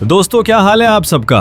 दोस्तों क्या हाल है आप सबका?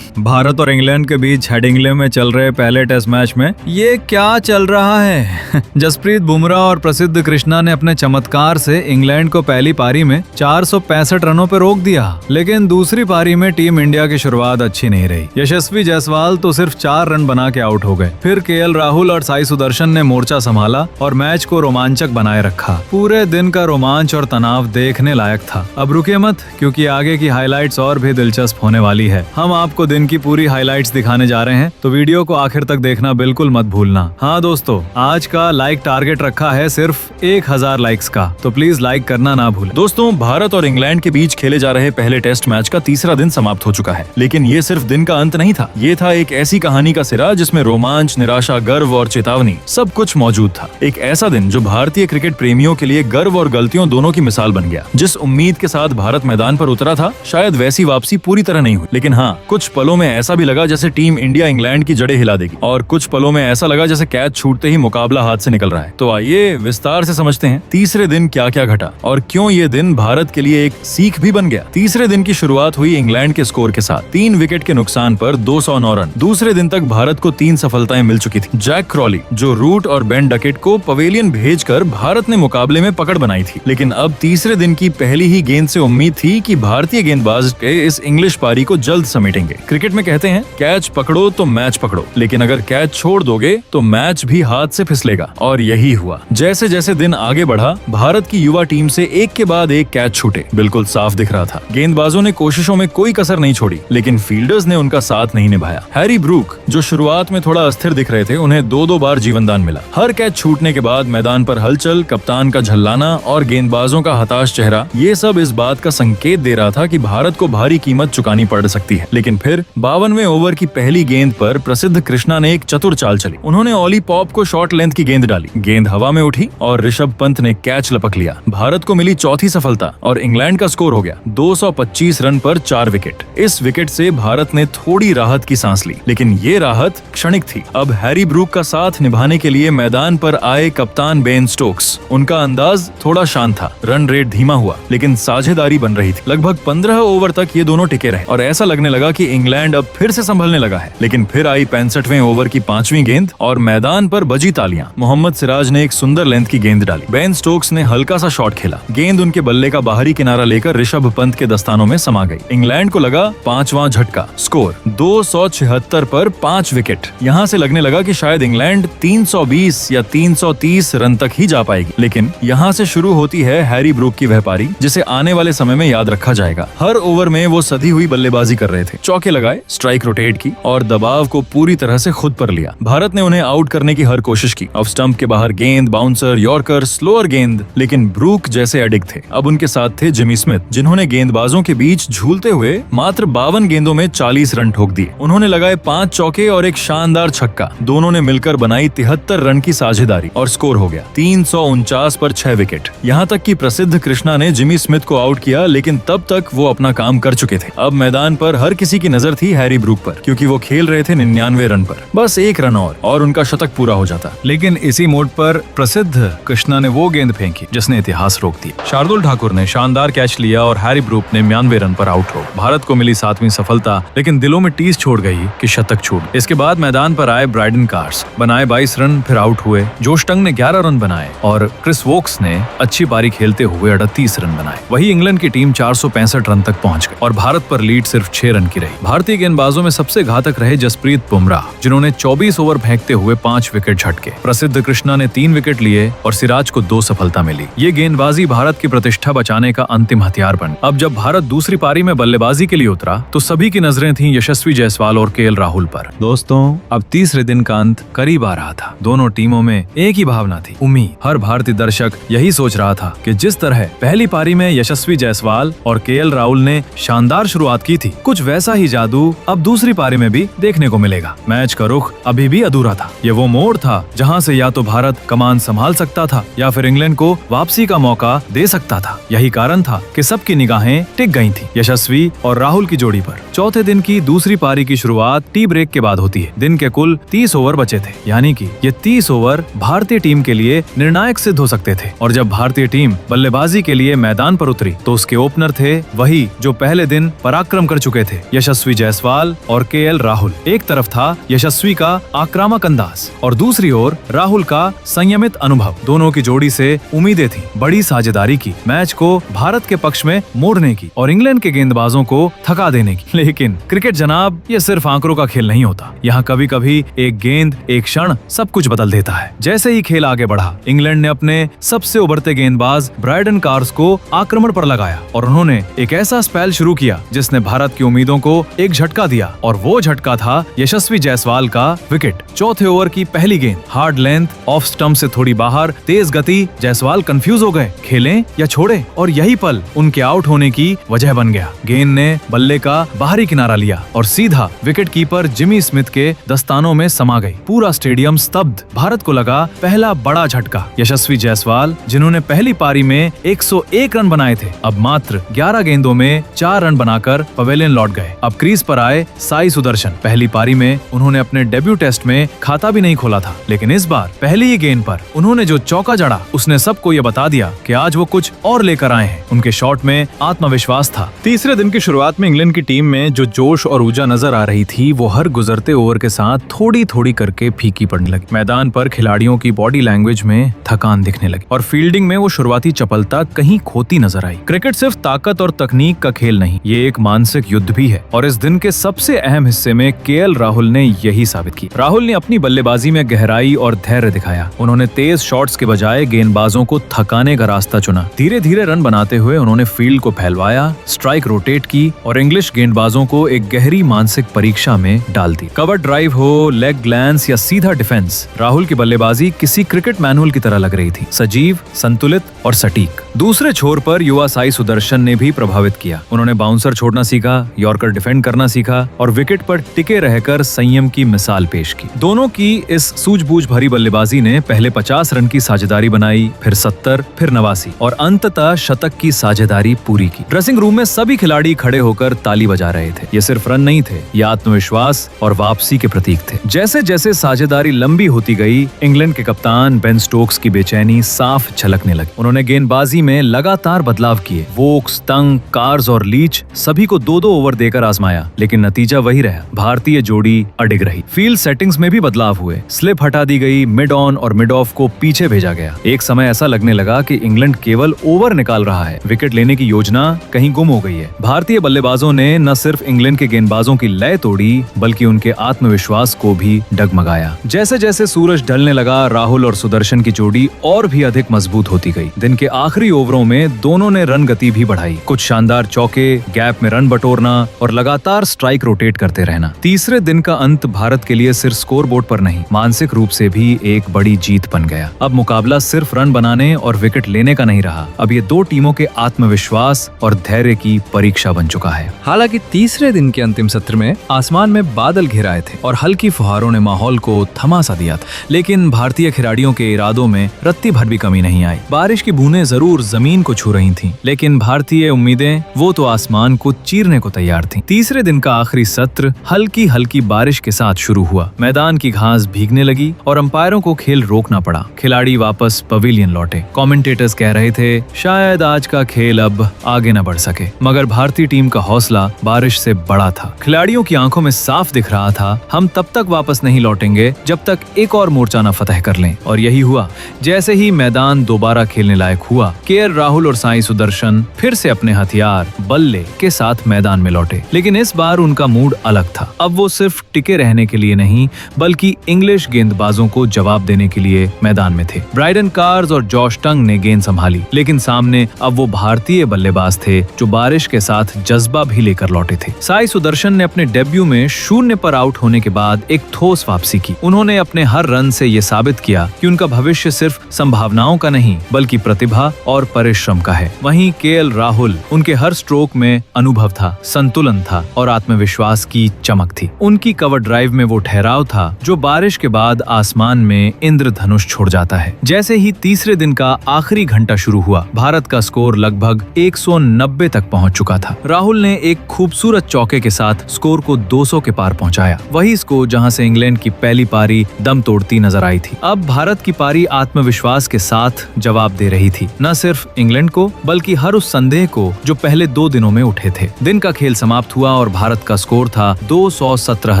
भारत और इंग्लैंड के बीच हेडिंग्ले में चल रहे पहले टेस्ट मैच में ये क्या चल रहा है? जसप्रीत बुमराह और प्रसिद्ध कृष्णा ने अपने चमत्कार से इंग्लैंड को पहली पारी में 465 रनों पर रोक दिया, लेकिन दूसरी पारी में टीम इंडिया की शुरुआत अच्छी नहीं रही। यशस्वी जायसवाल तो सिर्फ 4 रन बना के आउट हो गए। फिर केएल राहुल और साई सुदर्शन ने मोर्चा संभाला और मैच को रोमांचक बनाए रखा। पूरे दिन का रोमांच और तनाव देखने लायक था। अब रुके मत, क्योंकि आगे की हाइलाइट्स और भी दिलचस्प होने वाली है। हम आपको दिन की पूरी हाइलाइट्स दिखाने जा रहे हैं, तो वीडियो को आखिर तक देखना बिल्कुल मत भूलना। हाँ दोस्तों, आज का लाइक टारगेट रखा है सिर्फ 1000 लाइक्स का, तो प्लीज लाइक करना ना भूलें। दोस्तों, भारत और इंग्लैंड के बीच खेले जा रहे पहले टेस्ट मैच का तीसरा दिन समाप्त हो चुका है, लेकिन ये सिर्फ दिन का अंत नहीं था। ये था एक ऐसी कहानी का सिरा जिसमें रोमांच, निराशा, गर्व और चेतावनी सब कुछ मौजूद था। एक ऐसा दिन जो भारतीय क्रिकेट प्रेमियों के लिए गर्व और गलतियों दोनों की मिसाल बन गया। जिस उम्मीद के साथ भारत मैदान पर उतरा था, शायद वैसी वापसी पूरी तरह नहीं हुई, लेकिन हाँ, कुछ पलों में ऐसा भी लगा जैसे टीम इंडिया इंग्लैंड की जड़ें हिला देगी, और कुछ पलों में ऐसा लगा जैसे कैच छूटते ही मुकाबला हाथ से निकल रहा है। तो आइए विस्तार से समझते हैं तीसरे दिन क्या क्या घटा और क्यों ये दिन भारत के लिए एक सीख भी बन गया। तीसरे दिन की शुरुआत हुई इंग्लैंड के स्कोर के साथ। 3 विकेट के नुकसान पर 209 रन। दूसरे दिन तक भारत को 3 सफलताएं मिल चुकी थी। जैक क्रॉली, जो रूट और बेन डकेट को पवेलियन भेजकर भारत ने मुकाबले में पकड़ बनाई थी, लेकिन अब तीसरे दिन की पहली ही गेंद से उम्मीद थी कि भारतीय गेंदबाज के इस इंग्लिश पारी को जल्द समेटेंगे। क्रिकेट में कहते हैं कैच पकड़ो तो मैच पकड़ो, लेकिन अगर कैच छोड़ दोगे तो मैच भी हाथ से फिसलेगा, और यही हुआ। जैसे जैसे दिन आगे बढ़ा, भारत की युवा टीम से एक के बाद एक कैच छूटे, बिल्कुल साफ दिख रहा था। गेंदबाजों ने कोशिशों में कोई कसर नहीं छोड़ी, लेकिन फील्डर्स ने उनका साथ नहीं निभाया। हैरी ब्रूक, जो शुरुआत में थोड़ा अस्थिर दिख रहे थे, उन्हें 2-2 बार जीवनदान मिला। हर कैच छूटने के बाद मैदान पर हलचल, कप्तान का झल्लाना और गेंदबाजों का हताश चेहरा, ये सब इस बात का संकेत दे रहा था कि भारत को भारी कीमत चुकानी पड़ सकती है। लेकिन फिर 52वें ओवर की पहली गेंद पर प्रसिद्ध कृष्णा ने एक चतुर चाल चली। उन्होंने ऑली पॉप को शॉर्ट लेंथ की गेंद डाली, गेंद हवा में उठी और ऋषभ पंत ने कैच लपक लिया। भारत को मिली चौथी सफलता और इंग्लैंड का स्कोर हो गया 225 रन पर 4 विकेट। इस विकेट से भारत ने थोड़ी राहत की सांस ली, लेकिन ये राहत क्षणिक थी। अब हैरी ब्रूक का साथ निभाने के लिए मैदान पर आए कप्तान बेन स्टोक्स। उनका अंदाज थोड़ा शांत था, रन रेट धीमा हुआ, लेकिन साझेदारी बन रही थी। लगभग 15 ओवर तक ये दोनों टिके रहे और ऐसा लगने लगा कि इंग्लैंड अब फिर से संभलने लगा है। लेकिन फिर आई 65वें ओवर की 5वीं गेंद और मैदान पर बजी तालियां। मोहम्मद सिराज ने एक सुंदर लेंथ की गेंद डाली। बेन स्टोक्स ने हल्का सा शॉट खेला, गेंद उनके बल्ले का बाहरी किनारा लेकर ऋषभ पंत के दस्तानों में समा गई। इंग्लैंड को लगा 5वां झटका। स्कोर 276 पर 5 विकेट। यहाँ से लगने लगा कि शायद इंग्लैंड 320 या 330 रन तक ही जा पाएगी, लेकिन यहाँ से शुरू होती है हैरी ब्रूक की वह पारी जिसे आने वाले समय में याद रखा जाएगा। हर ओवर में वो सधी हुई बल्लेबाजी कर रहे थे, चौके लगाए, स्ट्राइक रोटेट की और दबाव को पूरी तरह से खुद पर लिया। भारत ने उन्हें आउट करने की हर कोशिश की। ऑफ स्टंप के बाहर गेंद, बाउंसर, यॉर्कर, स्लोअर गेंद, लेकिन ब्रूक जैसे एडिक्ट थे। अब उनके साथ थे जिमी स्मिथ, जिन्होंने गेंदबाजों के बीच झूलते हुए मात्र 52 गेंदों में 40 रन ठोक दिए। उन्होंने लगाए 5 चौके और एक शानदार छक्का। दोनों ने मिलकर बनाई 73 रन की साझेदारी और स्कोर हो गया 349 पर 6 विकेट। यहाँ तक कि प्रसिद्ध कृष्णा ने जिमी स्मिथ को आउट किया, लेकिन तब तक वो अपना काम कर चुके थे। अब मैदान पर हर किसी की नजर थी हैरी ब्रूक पर, क्योंकि वो खेल रहे थे 99 रन पर। बस 1 रन और उनका शतक पूरा हो जाता। लेकिन इसी मोड़ पर प्रसिद्ध कृष्णा ने वो गेंद फेंकी जिसने इतिहास रोक दिया। शार्दुल ठाकुर ने शानदार कैच लिया और हैरी ब्रूक ने 99 रन पर आउट हो। भारत को मिली 7वीं सफलता, लेकिन दिलों में टीस छोड़ गई कि शतक छूट। इसके बाद मैदान पर आए ब्राइडन कार्स, बनाए 22 रन, फिर आउट हुए। जोश टंग ने 11 रन बनाए और क्रिस वोक्स ने अच्छी पारी खेलते हुए 38 रन बनाए। वही इंग्लैंड की टीम 465 रन तक पहुंच गई और भारत पर लीड सिर्फ 6 रन की रही। भारतीय गेंदबाजों में सबसे घातक रहे जसप्रीत बुमराह, जिन्होंने 24 ओवर फेंकते हुए 5 विकेट झटके। प्रसिद्ध कृष्णा ने 3 विकेट लिए और सिराज को 2 सफलता मिली। ये गेंदबाजी भारत की प्रतिष्ठा बचाने का अंतिम हथियार बन। अब जब भारत दूसरी पारी में बल्लेबाजी के लिए उतरा तो सभी की नजरें थीं यशस्वी जायसवाल और केएल राहुल पर। दोस्तों, अब तीसरे दिन का अंत करीब आ रहा था। दोनों टीमों में एक ही भावना थी, उम्मीद। हर भारतीय दर्शक यही सोच रहा था कि जिस तरह पहली पारी में यशस्वी जायसवाल और केएल राहुल ने शानदार शुरुआत की थी, कुछ वैसा ही जादू अब दूसरी पारी में भी देखने को मिलेगा। मैच का रुख अभी भी अधूरा था। ये वो मोड़ था जहां से या तो भारत कमान संभाल सकता था या फिर इंग्लैंड को वापसी का मौका दे सकता था। यही कारण था कि सबकी निगाहें टिक गई थी यशस्वी और राहुल की जोड़ी पर। चौथे दिन की दूसरी पारी की शुरुआत टी ब्रेक के बाद होती है। दिन के कुल 30 ओवर बचे थे, यानी कि ये 30 ओवर भारतीय टीम के लिए निर्णायक सिद्ध हो सकते थे। और जब भारतीय टीम बल्लेबाजी के लिए मैदान पर उतरी तो उसके ओपनर थे वही जो पहले पहले दिन पराक्रम कर चुके थे यशस्वी जायसवाल और केएल राहुल। एक तरफ था यशस्वी का आक्रामक अंदाज और दूसरी ओर राहुल का संयमित अनुभव। दोनों की जोड़ी से उम्मीदें थी बड़ी साझेदारी की, मैच को भारत के पक्ष में मोड़ने की और इंग्लैंड के गेंदबाजों को थका देने की। लेकिन क्रिकेट जनाब ये सिर्फ आंकड़ों का खेल नहीं होता। यहाँ कभी कभी एक गेंद, एक क्षण सब कुछ बदल देता है। जैसे ही खेल आगे बढ़ा, इंग्लैंड ने अपने सबसे उभरते गेंदबाज ब्रायडन कार्स को आक्रमण पर लगाया और उन्होंने एक ऐसा स्पेल शुरू किया जिसने भारत की उम्मीदों को एक झटका दिया और वो झटका था यशस्वी जायसवाल का विकेट। चौथे ओवर की पहली गेंद, हार्ड लेंथ, ऑफ स्टंप से थोड़ी बाहर, तेज गति। जायसवाल कंफ्यूज हो गए, खेलें या छोड़े, और यही पल उनके आउट होने की वजह बन गया। गेंद ने बल्ले का बाहरी किनारा लिया और सीधा विकेट कीपर जिमी स्मिथ के दस्तानों में समा गई। पूरा स्टेडियम स्तब्ध। भारत को लगा पहला बड़ा झटका। यशस्वी जायसवाल, जिन्होंने पहली पारी में 101 रन बनाए थे, अब मात्र 11 गेंदों में 4 रन बनाकर पवेलियन लौट गए। अब क्रीज पर आए साई सुदर्शन। पहली पारी में उन्होंने अपने डेब्यू टेस्ट में खाता भी नहीं खोला था, लेकिन इस बार पहली ही गेंद पर उन्होंने जो चौका जड़ा, उसने सबको ये बता दिया कि आज वो कुछ और लेकर आए हैं। उनके शॉट में आत्मविश्वास था। तीसरे दिन की शुरुआत में इंग्लैंड की टीम में जो जोश और ऊर्जा नजर आ रही थी, वो हर गुजरते ओवर के साथ थोड़ी थोड़ी करके फीकी पड़ने लगी। मैदान पर खिलाड़ियों की बॉडी लैंग्वेज में थकान दिखने लगी और फील्डिंग में वो शुरुआती चपलता कहीं खोती नजर आई। क्रिकेट सिर्फ ताकत और तकनीक का खेल नहीं, ये एक मानसिक युद्ध भी है और इस दिन के सबसे अहम हिस्से में केएल राहुल ने यही साबित किया। राहुल ने अपनी बल्लेबाजी में गहराई और धैर्य दिखाया। उन्होंने तेज शॉट्स के बजाय गेंदबाजों को थकाने का रास्ता चुना। धीरे धीरे रन बनाते हुए उन्होंने फील्ड को फैलवाया, स्ट्राइक रोटेट की और इंग्लिश गेंदबाजों को एक गहरी मानसिक परीक्षा में डाल दी। कवर ड्राइव हो, लेग ग्लैंस या सीधा डिफेंस, राहुल की बल्लेबाजी किसी क्रिकेट मैनुअल की तरह लग रही थी, सजीव, संतुलित और सटीक। दूसरे छोर पर युवा साई सुदर्शन ने भी प्रभावित किया। उन्होंने बाउंसर छोड़ना सीखा, यॉर्कर डिफेंड करना सीखा और विकेट पर टिके रहकर संयम की मिसाल पेश की। दोनों की इस सूझबूझ भरी बल्लेबाजी ने पहले 50 रन की साझेदारी बनाई, फिर 70, फिर 89 और अंततः शतक की साझेदारी पूरी की। ड्रेसिंग रूम में सभी खिलाड़ी खड़े होकर ताली बजा रहे थे। ये सिर्फ रन नहीं थे, ये आत्मविश्वास और वापसी के प्रतीक थे। जैसे जैसे साझेदारी लंबी होती गई, इंग्लैंड के कप्तान बेन स्टोक्स की बेचैनी साफ झलकने लगी। उन्होंने गेंदबाजी में लगातार बदलाव किए। वोक्स, तंग, कार्स और लीच सभी को 2-2 ओवर देकर आजमाया, लेकिन नतीजा वही रहा। भारतीय जोड़ी अडिग रही। फील्ड सेटिंग्स में भी बदलाव हुए। स्लिप हटा दी गई, मिड ऑन और मिड ऑफ को पीछे भेजा गया। एक समय ऐसा लगने लगा कि इंग्लैंड केवल ओवर निकाल रहा है, विकेट लेने की योजना कहीं गुम हो गई है। भारतीय बल्लेबाजों ने न सिर्फ इंग्लैंड के गेंदबाजों की लय तोड़ी, बल्कि उनके आत्मविश्वास को भी डगमगाया। जैसे जैसे सूरज ढलने लगा, राहुल और सुदर्शन की जोड़ी और भी अधिक मजबूत होती गई। दिन के आखिरी ओवरों में दोनों ने रन गति भी बढ़ाई। कुछ शानदार चौके, गैप में रन बटोरना और लगातार स्ट्राइक रोटेट करते रहना। तीसरे दिन का अंत भारत के लिए सिर्फ स्कोरबोर्ड पर नहीं, मानसिक रूप से भी एक बड़ी जीत बन गया। अब मुकाबला सिर्फ रन बनाने और विकेट लेने का नहीं रहा, अब ये दो टीमों के आत्मविश्वास और धैर्य की परीक्षा बन चुका है। हालांकि तीसरे दिन के अंतिम सत्र में आसमान में बादल घिर आए थे और हल्की फुहारों ने माहौल को थमा सा दिया था, लेकिन भारतीय खिलाड़ियों के इरादों में रत्ती भर भी कमी नहीं आई। बारिश की बूंदें जरूर जमीन को छू रही थीं, लेकिन भारतीय उम्मीदें वो तो आसमान को चीरने को तैयार थीं। तीसरे दिन का आखिरी सत्र हल्की हल्की बारिश के साथ शुरू हुआ। मैदान की घास भीगने लगी और अंपायरों को खेल रोकना पड़ा। खिलाड़ी वापस पवेलियन लौटे। कमेंटेटर्स कह रहे थे शायद आज का खेल अब आगे न बढ़ सके, मगर भारतीय टीम का हौसला बारिश से बड़ा था। खिलाड़ियों की आंखों में साफ दिख रहा था, हम तब तक वापस नहीं लौटेंगे जब तक एक और मोर्चा न फतह कर लें। और यही हुआ। जैसे ही मैदान दोबारा खेलने लायक हुआ, केएल राहुल और साई सुदर्शन फिर से अपने हथियार बल्ले के साथ मैदान में लौटे। लेकिन इस बार उनका मूड अलग था। अब वो सिर्फ टिके रहने के लिए नहीं, बल्कि इंग्लिश गेंदबाजों को जवाब देने के लिए मैदान में थे। ब्रायडन कार्स और जॉश टंग ने गेंद संभाली, लेकिन सामने अब वो भारतीय बल्लेबाज थे जो बारिश के साथ जज्बा भी लेकर लौटे थे। साई सुदर्शन ने अपने डेब्यू में 0 पर आउट होने के बाद एक ठोस वापसी की। उन्होंने अपने हर रन से ये साबित किया कि उनका भविष्य सिर्फ संभावनाओं का नहीं, बल्कि प्रतिभा और परिश्रम का है। वहीं केएल राहुल, उनके हर स्ट्रोक में अनुभव था, संतुलन था और आत्मविश्वास की चमक थी। उनकी कवर ड्राइव में वो ठहराव था जो बारिश के बाद आसमान में इंद्रधनुष छोड़ जाता है। जैसे ही तीसरे दिन का आखिरी घंटा शुरू हुआ, भारत का स्कोर लगभग 190 तक पहुंच चुका था। राहुल ने एक खूबसूरत चौके के साथ स्कोर को 200 के पार पहुंचाया। वही स्कोर जहां से इंग्लैंड की पहली पारी दम तोड़ती नजर आई थी। अब भारत की पारी आत्मविश्वास के साथ जवाब दे रही थी, न सिर्फ इंग्लैंड को, बल्कि हर उस संदेह को जो पहले 2 दिनों रनों में उठे थे। दिन का खेल समाप्त हुआ और भारत का स्कोर था 217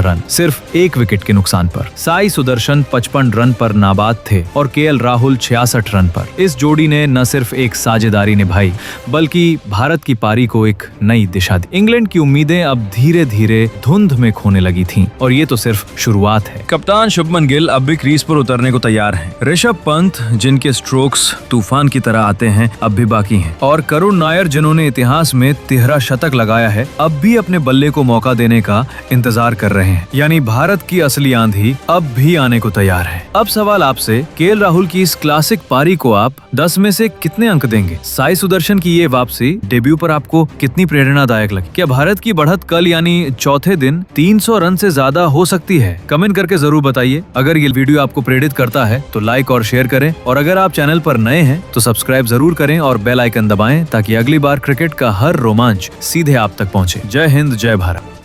रन, सिर्फ 1 विकेट के नुकसान पर। साई सुदर्शन 55 रन पर नाबाद थे और केएल राहुल 66 रन पर। इस जोड़ी ने न सिर्फ एक साझेदारी निभाई बल्कि भारत की पारी को एक नई दिशा दी। इंग्लैंड की उम्मीदें अब धीरे धीरे धुंध में खोने लगी थीं और ये तो सिर्फ शुरुआत है। कप्तान शुभमन गिल अब भी क्रीज पर उतरने को तैयार हैं। ऋषभ पंत जिनके स्ट्रोक्स तूफान की तरह आते हैं अब भी बाकी हैं, और करुण नायर जिन्होंने इतिहास में 13 शतक लगाया है अब भी अपने बल्ले को मौका देने का इंतजार कर रहे हैं। यानी भारत की असली आंधी अब भी आने को तैयार है। अब सवाल आपसे, केएल राहुल की इस क्लासिक पारी को आप 10 में से कितने अंक देंगे? साई सुदर्शन की ये वापसी डेब्यू पर आपको कितनी प्रेरणादायक लगी? क्या भारत की बढ़त कल यानी चौथे दिन 300 रन से ज्यादा हो सकती है? कमेंट करके जरूर बताइए। अगर ये वीडियो आपको प्रेरित करता है तो लाइक और शेयर करें, और अगर आप चैनल पर नए हैं तो सब्सक्राइब जरूर करें और बेल आइकन दबाएं ताकि अगली बार क्रिकेट का हर रोमांच सीधे आप तक पहुंचे। जय हिंद, जय भारत।